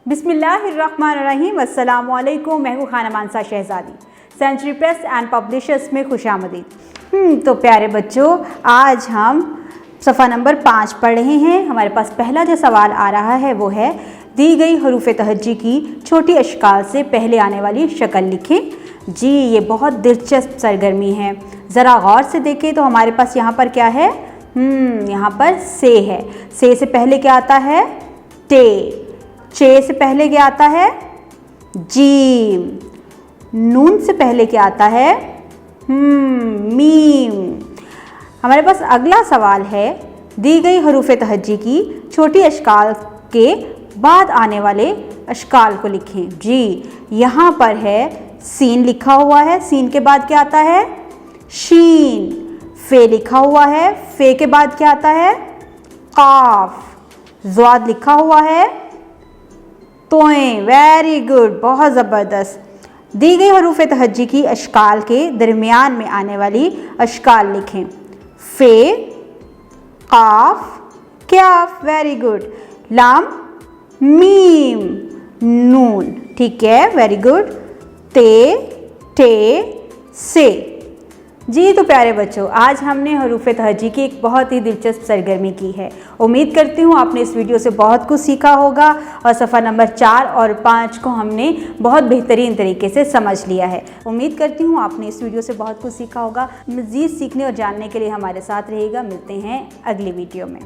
बिस्मिल्लाहिर्रहमानिर्रहीम। अस्सलामुअलैकुम। मैं हूँ खाना मानसा शहजादी। सेंचुरी प्रेस एंड पब्लिशर्स में खुशामदीद। तो प्यारे बच्चों, आज हम सफ़ा नंबर 5 पढ़ रहे हैं। हमारे पास पहला जो सवाल आ रहा है वो है, दी गई हरूफ तहज्जी की छोटी अशकाल से पहले आने वाली शक्ल लिखें। जी, ये बहुत दिलचस्प सरगर्मी है। ज़रा गौर से देखें तो हमारे पास यहाँ पर क्या है? यहाँ पर से है। से पहले क्या आता है? टे। चे से पहले क्या आता है? जीम। नून से पहले क्या आता है? मीम। हमारे पास अगला सवाल है, दी गई हरूफ तहज्जी की छोटी अशकाल के बाद आने वाले अशकाल को लिखें। जी, यहाँ पर है सीन लिखा हुआ है। सीन के बाद क्या आता है? शीन। फे लिखा हुआ है। फे के बाद क्या आता है? काफ। ज़्वाद लिखा हुआ है। तोएं। वेरी गुड, बहुत ज़बरदस्त। दी गई हरूफ तहज्जी की अशकाल के दरमियान में आने वाली अशकाल लिखें। फे, काफ, क्याफ। Very good. लाम, मीम, नून। ठीक है, वेरी गुड। ते, टे, से। जी, तो प्यारे बच्चों, आज हमने हरूफ तहज्जी की एक बहुत ही दिलचस्प सरगर्मी की है। उम्मीद करती हूँ आपने इस वीडियो से बहुत कुछ सीखा होगा और सफ़ा नंबर 4 और 5 को हमने बहुत बेहतरीन तरीके से समझ लिया है। उम्मीद करती हूँ आपने इस वीडियो से बहुत कुछ सीखा होगा। मज़ीद सीखने और जानने के लिए हमारे साथ रहिएगा। मिलते हैं अगली वीडियो में।